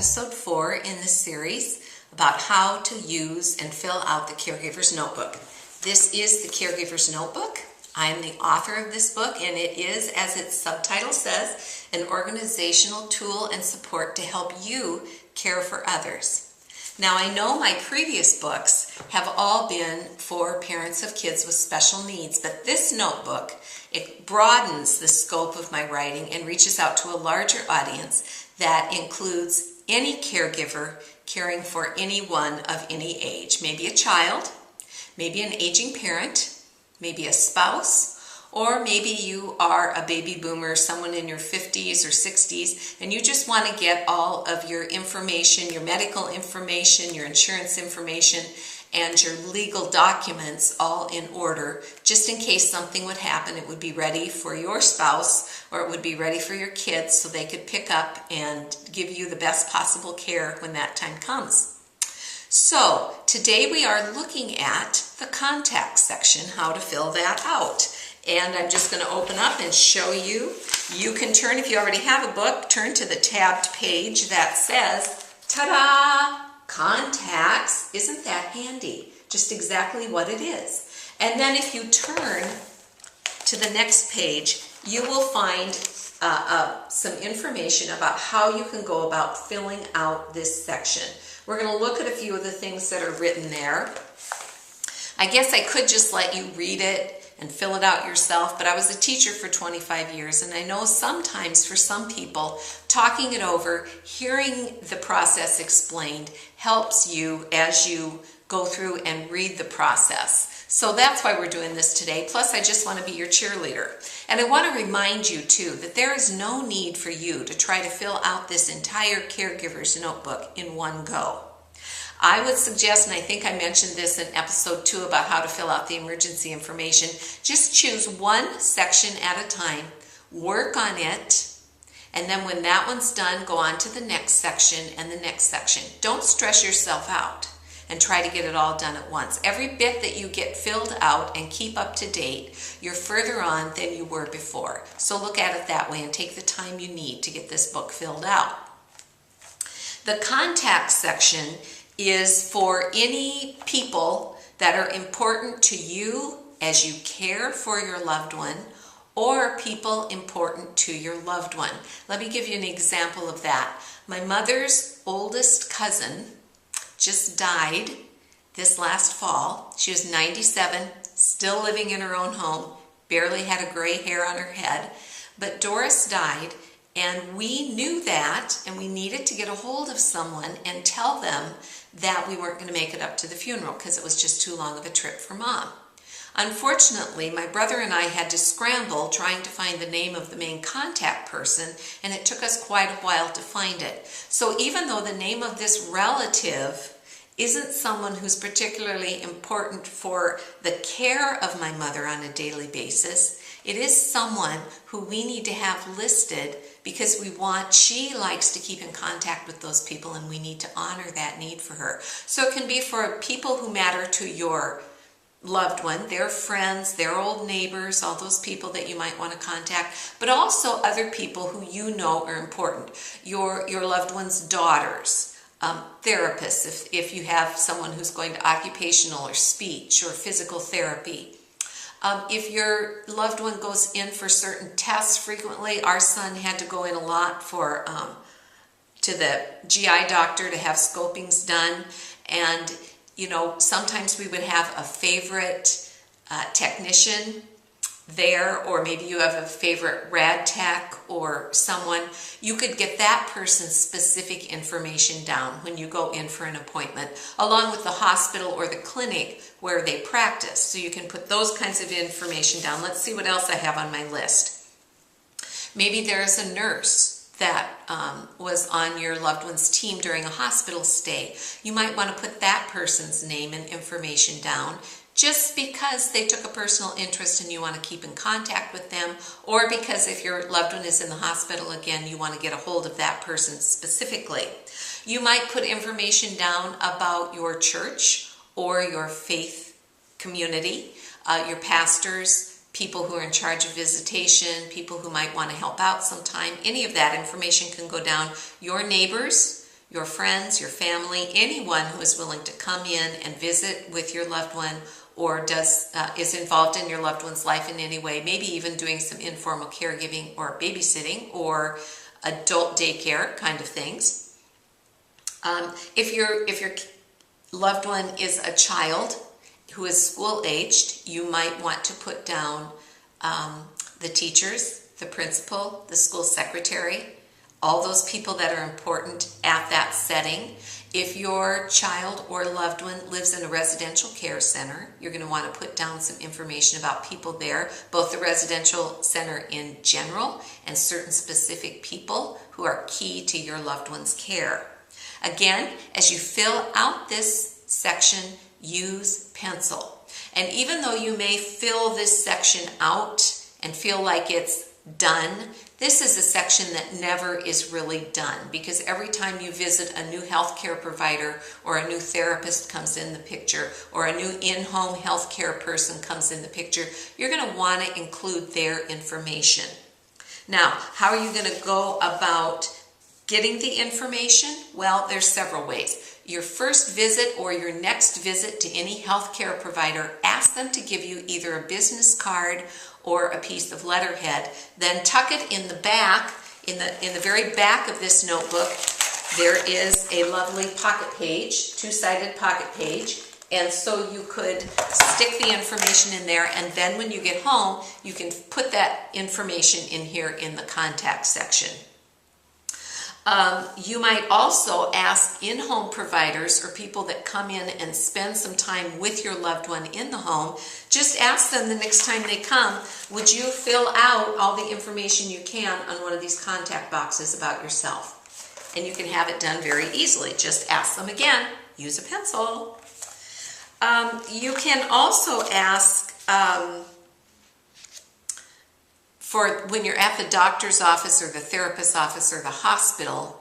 episode 4 in this series about how to use and fill out the Caregiver's Notebook. This is the Caregiver's Notebook. I'm the author of this book, and it is, as its subtitle says, an organizational tool and support to help you care for others. Now, I know my previous books have all been for parents of kids with special needs, but this notebook, it broadens the scope of my writing and reaches out to a larger audience that includes any caregiver caring for anyone of any age. Maybe a child, maybe an aging parent, maybe a spouse, or maybe you are a baby boomer, someone in your 50s or 60s, and you just want to get all of your information, your medical information, your insurance information, and your legal documents all in order, just in case something would happen. It would be ready for your spouse, or it would be ready for your kids so they could pick up and give you the best possible care when that time comes. So today we are looking at the contact section, how to fill that out. And I'm just going to open up and show you. You can turn, if you already have a book, turn to the tabbed page that says, ta-da! Contacts. Isn't that handy? Just exactly what it is. And then if you turn to the next page, you will find some information about how you can go about filling out this section. We're going to look at a few of the things that are written there. I guess I could just let you read it and fill it out yourself, but I was a teacher for 25 years, and I know sometimes for some people, talking it over, hearing the process explained, helps you as you go through and read the process. So that's why we're doing this today. Plus, I just want to be your cheerleader. And I want to remind you, too, that there is no need for you to try to fill out this entire Caregiver's Notebook in one go. I would suggest, and I think I mentioned this in episode 2 about how to fill out the emergency information, just choose one section at a time, work on it, and then when that one's done, go on to the next section and the next section. Don't stress yourself out and try to get it all done at once. Every bit that you get filled out and keep up to date, you're further on than you were before. So look at it that way and take the time you need to get this book filled out. The contact section is for any people that are important to you as you care for your loved one, or people important to your loved one. Let me give you an example of that. My mother's oldest cousin just died this last fall. She was 97, still living in her own home, barely had a gray hair on her head, but Doris died. And we knew that, and we needed to get a hold of someone and tell them that we weren't going to make it up to the funeral because it was just too long of a trip for Mom. Unfortunately, my brother and I had to scramble trying to find the name of the main contact person, and it took us quite a while to find it. So even though the name of this relative isn't someone who's particularly important for the care of my mother on a daily basis, it is someone who we need to have listed because she likes to keep in contact with those people, and we need to honor that need for her. So it can be for people who matter to your loved one, their friends, their old neighbors, all those people that you might want to contact, but also other people who you know are important. Your loved one's daughters, therapists, if you have someone who's going to occupational or speech or physical therapy. If your loved one goes in for certain tests frequently, our son had to go in a lot to the GI doctor to have scopings done. And, sometimes we would have a favorite technician there, or maybe you have a favorite rad tech or someone. You could get that person's specific information down when you go in for an appointment, along with the hospital or the clinic where they practice. So you can put those kinds of information down. Let's see what else I have on my list. Maybe there's a nurse that was on your loved one's team during a hospital stay. You might want to put that person's name and information down, just because they took a personal interest and you want to keep in contact with them, or because if your loved one is in the hospital again, you want to get a hold of that person specifically. You might put information down about your church or your faith community, your pastors, people who are in charge of visitation, people who might want to help out sometime. Any of that information can go down. Your neighbors, your friends, your family, anyone who is willing to come in and visit with your loved one or is involved in your loved one's life in any way, maybe even doing some informal caregiving or babysitting or adult daycare kind of things. If your loved one is a child who is school-aged, you might want to put down the teachers, the principal, the school secretary, all those people that are important at that setting. If your child or loved one lives in a residential care center, you're going to want to put down some information about people there, both the residential center in general and certain specific people who are key to your loved one's care. Again, as you fill out this section, use pencil. And even though you may fill this section out and feel like it's done, this is a section that never is really done, because every time you visit a new healthcare provider or a new therapist comes in the picture or a new in-home healthcare person comes in the picture, you're going to want to include their information. Now, how are you going to go about getting the information? Well, there's several ways. Your first visit or your next visit to any healthcare provider, ask them to give you either a business card or a piece of letterhead. Then tuck it in the back, in the very back of this notebook, there is a lovely pocket page, two-sided pocket page. And so you could stick the information in there, and then when you get home, you can put that information in here in the contact section. You might also ask in-home providers or people that come in and spend some time with your loved one in the home, just ask them the next time they come, would you fill out all the information you can on one of these contact boxes about yourself? And you can have it done very easily. Just ask them again. Use a pencil. You can also ask for when you're at the doctor's office or the therapist's office or the hospital,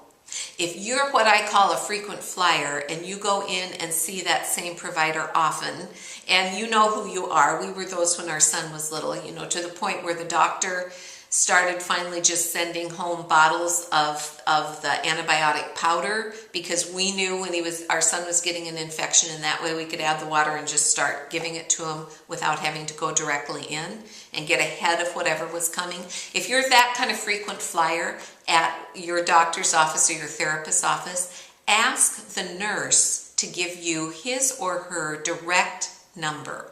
if you're what I call a frequent flyer and you go in and see that same provider often and you know who you are, we were those when our son was little, to the point where the doctor started finally just sending home bottles of the antibiotic powder because we knew when our son was getting an infection, and that way we could add the water and just start giving it to him without having to go directly in and get ahead of whatever was coming. If you're that kind of frequent flyer at your doctor's office or your therapist's office, ask the nurse to give you his or her direct number,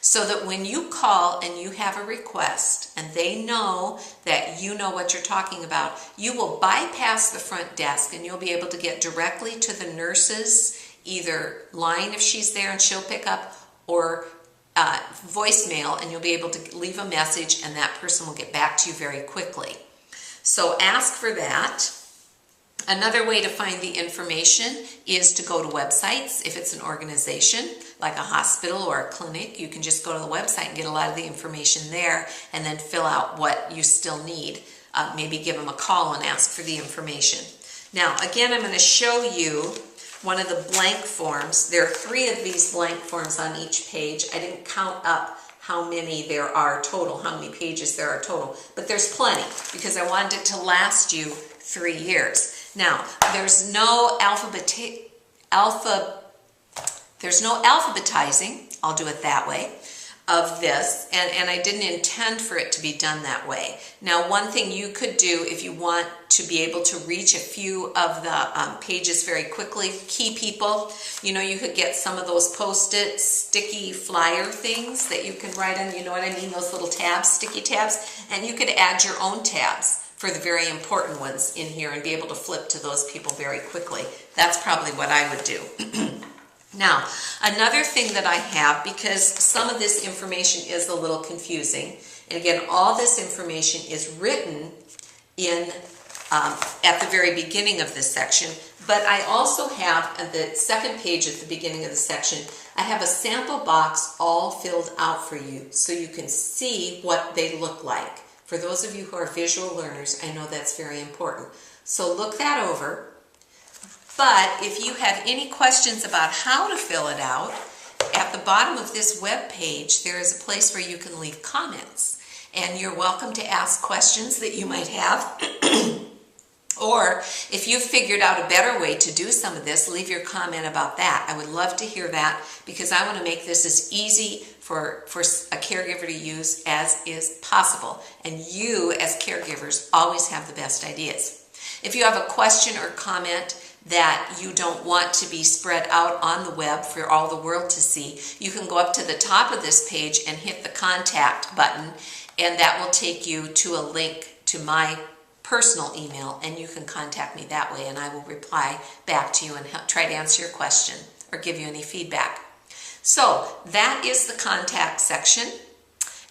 so that when you call and you have a request and they know that you know what you're talking about, you will bypass the front desk and you'll be able to get directly to the nurse's either line if she's there and she'll pick up, or voicemail, and you'll be able to leave a message and that person will get back to you very quickly. So ask for that. Another way to find the information is to go to websites. If it's an organization like a hospital or a clinic, you can just go to the website and get a lot of the information there and then fill out what you still need. Maybe give them a call and ask for the information. Now, again, I'm going to show you one of the blank forms. There are 3 of these blank forms on each page. I didn't count up how many there are total, how many pages there are total, but there's plenty because I wanted it to last you 3 years. Now, there's no alphabetizing, I'll do it that way, of this, and I didn't intend for it to be done that way. Now, one thing you could do if you want to be able to reach a few of the pages very quickly, key people, you could get some of those Post-it sticky flyer things that you can write on, you know what I mean, those little tabs, sticky tabs, and you could add your own tabs for the very important ones in here and be able to flip to those people very quickly. That's probably what I would do. Now, another thing that I have, because some of this information is a little confusing, and again, all this information is written in at the very beginning of this section, but I also have at the second page at the beginning of the section, I have a sample box all filled out for you so you can see what they look like. For those of you who are visual learners, I know that's very important. So look that over. But if you have any questions about how to fill it out, at the bottom of this web page, there is a place where you can leave comments. And you're welcome to ask questions that you might have. Or if you've figured out a better way to do some of this, leave your comment about that. I would love to hear that because I want to make this as easy for a caregiver to use as is possible. And you, as caregivers, always have the best ideas. If you have a question or comment that you don't want to be spread out on the web for all the world to see, you can go up to the top of this page and hit the contact button, and that will take you to a link to my personal email, and you can contact me that way, and I will reply back to you and try to answer your question or give you any feedback. So that is the contact section.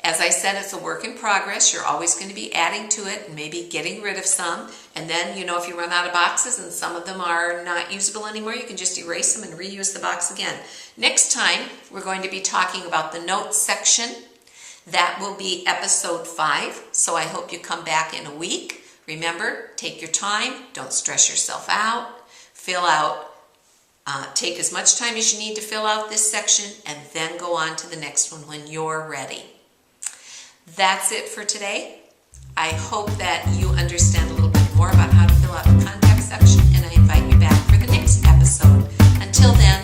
As I said, it's a work in progress. You're always going to be adding to it and maybe getting rid of some. And then, if you run out of boxes and some of them are not usable anymore, you can just erase them and reuse the box again. Next time, we're going to be talking about the notes section. That will be episode 5. So I hope you come back in a week. Remember, take your time. Don't stress yourself out. Fill out. Take as much time as you need to fill out this section, and then go on to the next one when you're ready. That's it for today. I hope that you understand a little bit more about how to fill out the contact section, and I invite you back for the next episode. Until then,